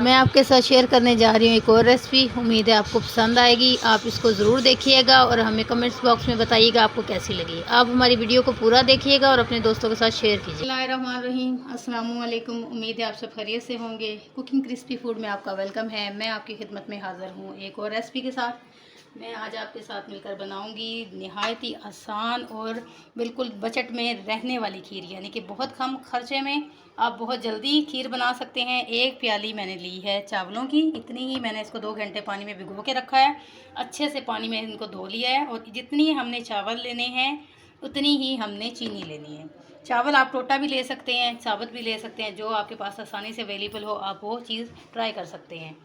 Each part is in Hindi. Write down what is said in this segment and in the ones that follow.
मैं आपके साथ शेयर करने जा रही हूँ एक और रेसिपी। उम्मीद है आपको पसंद आएगी। आप इसको ज़रूर देखिएगा और हमें कमेंट्स बॉक्स में बताइएगा आपको कैसी लगी। आप हमारी वीडियो को पूरा देखिएगा और अपने दोस्तों के साथ शेयर कीजिए। बिस्मिल्लाहिर्रहमानिर्रहीम, अस्सलाम वालेकुम। उम्मीद है आप सब खैरियत से होंगे। कुकिंग क्रिस्पी फूड में आपका वेलकम है। मैं आपकी खिदमत में हाज़िर हूँ एक और रेसिपी के साथ। मैं आज आपके साथ मिलकर बनाऊंगी नहायत ही आसान और बिल्कुल बजट में रहने वाली खीर, यानी कि बहुत कम खर्चे में आप बहुत जल्दी खीर बना सकते हैं। एक प्याली मैंने ली है चावलों की, इतनी ही मैंने इसको 2 घंटे पानी में भिगो के रखा है। अच्छे से पानी में इनको धो लिया है और जितनी हमने चावल लेने हैं उतनी ही हमने चीनी लेनी है। चावल आप टोटा भी ले सकते हैं, साबुत भी ले सकते हैं, जो आपके पास आसानी से अवेलेबल हो आप वो चीज़ ट्राई कर सकते हैं।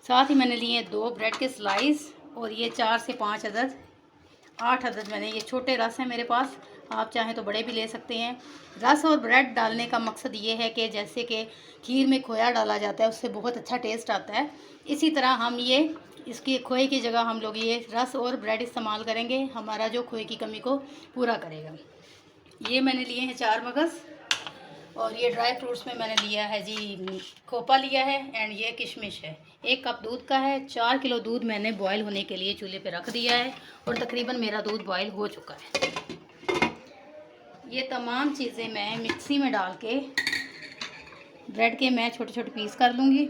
साथ ही मैंने लिए 2 ब्रेड के स्लाइस और ये 4 से 5 अदद 8 अदद मैंने, ये छोटे रस हैं मेरे पास, आप चाहें तो बड़े भी ले सकते हैं। रस और ब्रेड डालने का मकसद ये है कि जैसे कि खीर में खोया डाला जाता है उससे बहुत अच्छा टेस्ट आता है, इसी तरह हम ये इसकी खोए की जगह हम लोग ये रस और ब्रेड इस्तेमाल करेंगे, हमारा जो खोए की कमी को पूरा करेगा। ये मैंने लिए हैं 4 मगज़ और ये ड्राई फ्रूट्स में मैंने लिया है जी खोपा लिया है एंड ये किशमिश है। 1 कप दूध का है। 4 किलो दूध मैंने बॉयल होने के लिए चूल्हे पे रख दिया है और तकरीबन मेरा दूध बॉयल हो चुका है। ये तमाम चीज़ें मैं मिक्सी में डाल के ब्रेड के मैं छोटे छोटे पीस कर लूँगी।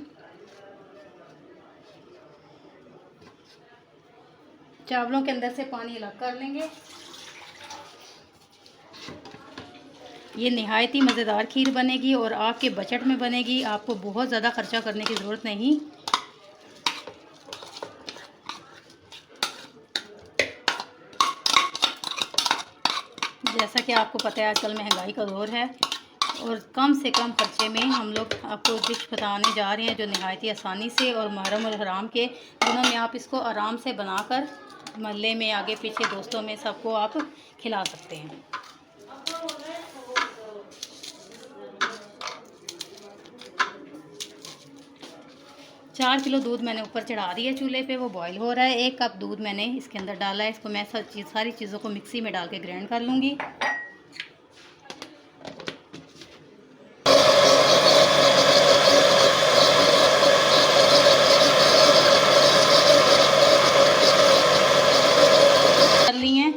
चावलों के अंदर से पानी अलग कर लेंगे। ये नहायत ही मज़ेदार खीर बनेगी और आपके बजट में बनेगी, आपको बहुत ज़्यादा खर्चा करने की ज़रूरत नहीं। जैसा कि आपको पता है आजकल महंगाई का दौर है और कम से कम खर्चे में हम लोग आपको डिश बताने जा रहे हैं जो नहायत ही आसानी से और मुहर्रम और हराम के दिनों में आप इसको आराम से बनाकर मोहल्ले में आगे पीछे दोस्तों में सबको आप खिला सकते हैं। चार किलो दूध मैंने ऊपर चढ़ा दिया चूल्हे पे, वो बॉईल हो रहा है। 1 कप दूध मैंने इसके अंदर डाला है। इसको मैं सारी चीज़ों को मिक्सी में डाल के ग्राइंड कर लूँगी। कर ली हैं।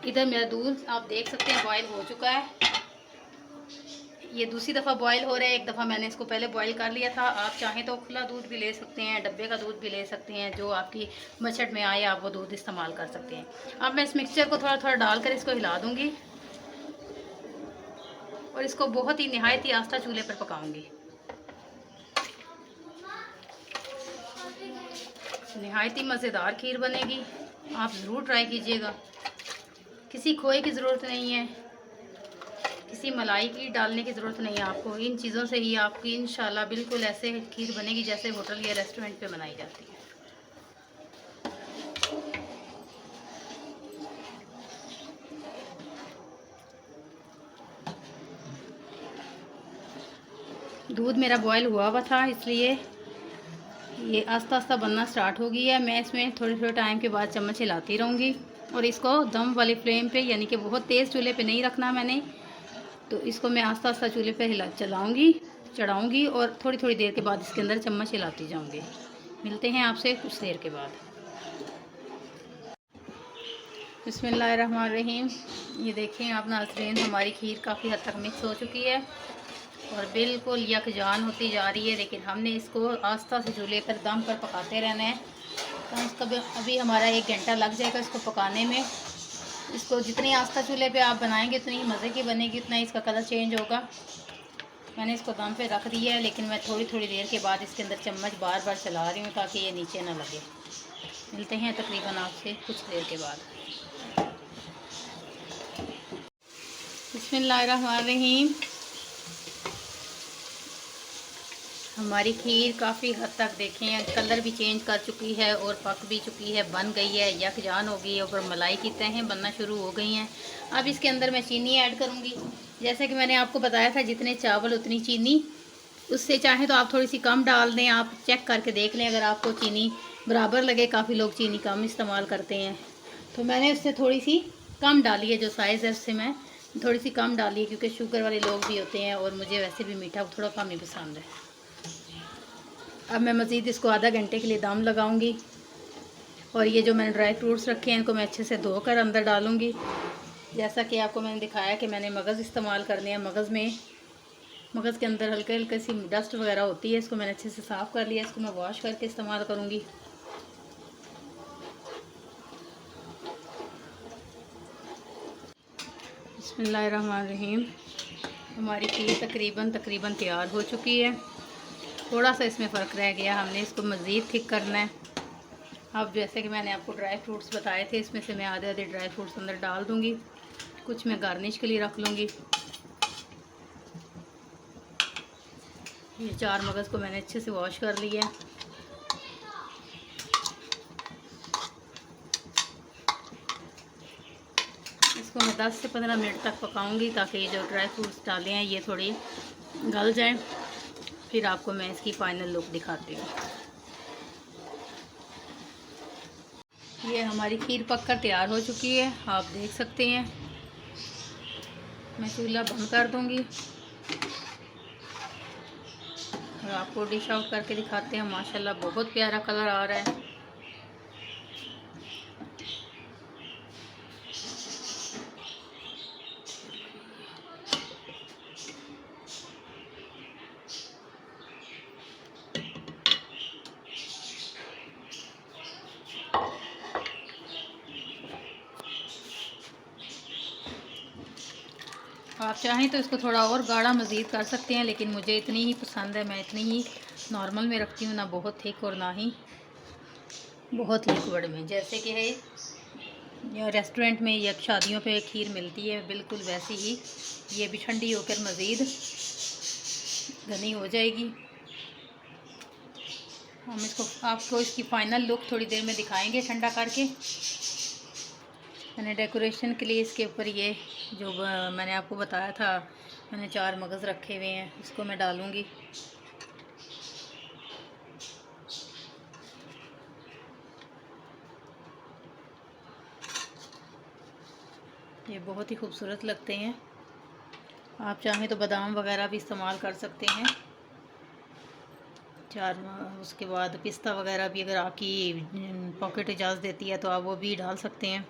इधर मेरा दूध आप देख सकते हैं बॉईल हो चुका है। ये दूसरी दफ़ा बॉईल हो रहा है। एक दफ़ा मैंने इसको पहले बॉईल कर लिया था। आप चाहें तो खुला दूध भी ले सकते हैं, डब्बे का दूध भी ले सकते हैं, जो आपकी बजट में आए आप वो दूध इस्तेमाल कर सकते हैं। अब मैं इस मिक्सचर को थोड़ा थोड़ा डालकर इसको हिला दूँगी और इसको बहुत ही नहायत ही आस्था चूल्हे पर पकाऊँगी। नहायत ही मज़ेदार खीर बनेगी, आप ज़रूर ट्राई कीजिएगा। किसी खोए की ज़रूरत नहीं है, किसी मलाई की डालने की ज़रूरत नहीं है आपको। इन चीज़ों से ही आपकी इंशाल्लाह बिल्कुल ऐसे खीर बनेगी जैसे होटल या रेस्टोरेंट पे बनाई जाती है। दूध मेरा बॉयल हुआ था, इसलिए ये आस्ता आस्ता बनना स्टार्ट हो गई है। मैं इसमें थोड़े थोड़े टाइम के बाद चम्मच हिलाती रहूँगी और इसको दम वाली फ्लेम पे, यानी कि बहुत तेज़ चूल्हे पे नहीं रखना मैंने, तो इसको मैं आस्ता आस्ता चूल्हे पे चढ़ाऊँगी और थोड़ी थोड़ी देर के बाद इसके अंदर चम्मच हिलाती जाऊँगी। मिलते हैं आपसे कुछ देर के बाद। बिस्मिल्लाहिर्रहमानिर्रहीम। ये देखें आप नाज़रीन, हमारी खीर काफ़ी हद तक मिक्स हो चुकी है और बिल्कुल यकजान होती जा रही है, लेकिन हमने इसको आस्ता से चूल्हे पर दम पर पकाते रहना है। कम से कम अभी हमारा 1 घंटा लग जाएगा इसको पकाने में। इसको जितनी आस्था चूल्हे पे आप बनाएंगे उतनी मज़े की बनेगी, उतना ही इसका कलर चेंज होगा। मैंने इसको दम पे रख दिया है, लेकिन मैं थोड़ी थोड़ी देर के बाद इसके अंदर चम्मच बार बार चला रही हूँ ताकि ये नीचे ना लगे। मिलते हैं तकरीबन आपसे कुछ देर के बाद। बिस्मिल्लाहिर्रहमानिर्रहीम। हमारी खीर काफ़ी हद तक देखें कलर भी चेंज कर चुकी है और पक भी चुकी है, बन गई है, यकजान हो गई है, ऊपर मलाई की तहें बनना शुरू हो गई हैं। अब इसके अंदर मैं चीनी ऐड करूँगी। जैसे कि मैंने आपको बताया था जितने चावल उतनी चीनी, उससे चाहे तो आप थोड़ी सी कम डाल दें। आप चेक करके देख लें, अगर आपको चीनी बराबर लगे, काफ़ी लोग चीनी कम इस्तेमाल करते हैं, तो मैंने उससे थोड़ी सी कम डाली है। जो साइज़ है उससे मैं थोड़ी सी कम डाली है, क्योंकि शुगर वाले लोग भी होते हैं और मुझे वैसे भी मीठा थोड़ा कम ही पसंद है। अब मैं मज़ीद इसको आधा घंटे के लिए दम लगाऊंगी। और ये जो मैंने ड्राई फ्रूट्स रखे हैं इनको मैं अच्छे से धोकर अंदर डालूंगी। जैसा कि आपको मैंने दिखाया कि मैंने मगज़ इस्तेमाल करने हैं। मगज़ के अंदर हल्के हल्के सी डस्ट वगैरह होती है, इसको मैंने अच्छे से साफ़ कर लिया। इसको मैं वॉश करके इस्तेमाल करूँगी। बिस्मिल्लाहिर्रहमानिर्रहीम। हमारी खीर तकरीबन तैयार हो चुकी है। थोड़ा सा इसमें फ़र्क रह गया, हमने इसको मज़ीद थिक करना है। अब जैसे कि मैंने आपको ड्राई फ्रूट्स बताए थे, इसमें से मैं आधे आधे ड्राई फ्रूट्स अंदर डाल दूँगी। कुछ मैं गार्निश के लिए रख लूँगी। ये 4 मगज़ को मैंने अच्छे से वॉश कर लिया है। इसको मैं 10 से 15 मिनट तक पकाऊंगी ताकि ये जो ड्राई फ्रूट्स डाले हैं ये थोड़ी गल जाएं। फिर आपको मैं इसकी फ़ाइनल लुक दिखाती हूँ। ये हमारी खीर पककर तैयार हो चुकी है, आप देख सकते हैं। मैं चूल्हा बंद कर दूँगी और आपको डिश आउट करके दिखाते हैं। माशाल्लाह बहुत प्यारा कलर आ रहा है। आप चाहें तो इसको थोड़ा और गाढ़ा मज़ीद कर सकते हैं, लेकिन मुझे इतनी ही पसंद है। मैं इतनी ही नॉर्मल में रखती हूँ, ना बहुत थिक और ना ही बहुत लिक्विड में। जैसे कि है या रेस्टोरेंट में या शादियों पे खीर मिलती है, बिल्कुल वैसी ही ये भी ठंडी होकर मज़ीद घनी हो जाएगी। हम आपको इसकी फ़ाइनल लुक थोड़ी देर में दिखाएंगे ठंडा करके। मैंने डेकोरेशन के लिए इसके ऊपर ये जो मैंने आपको बताया था, मैंने 4 मगज़ रखे हुए हैं, इसको मैं डालूँगी। ये बहुत ही खूबसूरत लगते हैं। आप चाहें तो बादाम वगैरह भी इस्तेमाल कर सकते हैं। उसके बाद पिस्ता वगैरह भी अगर आपकी पॉकेट इजाज़त देती है तो आप वो भी डाल सकते हैं।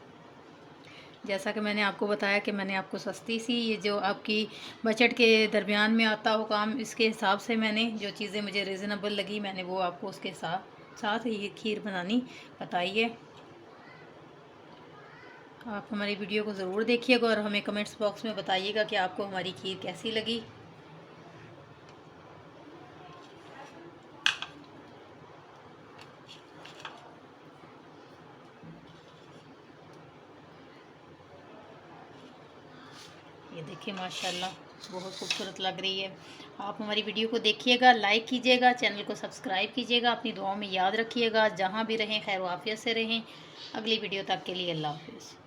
जैसा कि मैंने आपको बताया कि मैंने आपको सस्ती सी, ये जो आपकी बजट के दरमियान में आता हो काम, इसके हिसाब से मैंने जो चीज़ें मुझे रीज़नेबल लगी मैंने वो आपको उसके साथ ये खीर बनानी बताई है। आप हमारी वीडियो को ज़रूर देखिएगा और हमें कमेंट्स बॉक्स में बताइएगा कि आपको हमारी खीर कैसी लगी। ये देखिए माशाल्लाह बहुत खूबसूरत लग रही है। आप हमारी वीडियो को देखिएगा, लाइक कीजिएगा, चैनल को सब्सक्राइब कीजिएगा, अपनी दुआओं में याद रखिएगा। जहाँ भी रहें खैर आफियत से रहें। अगली वीडियो तक के लिए अल्लाह हाफ़िज़।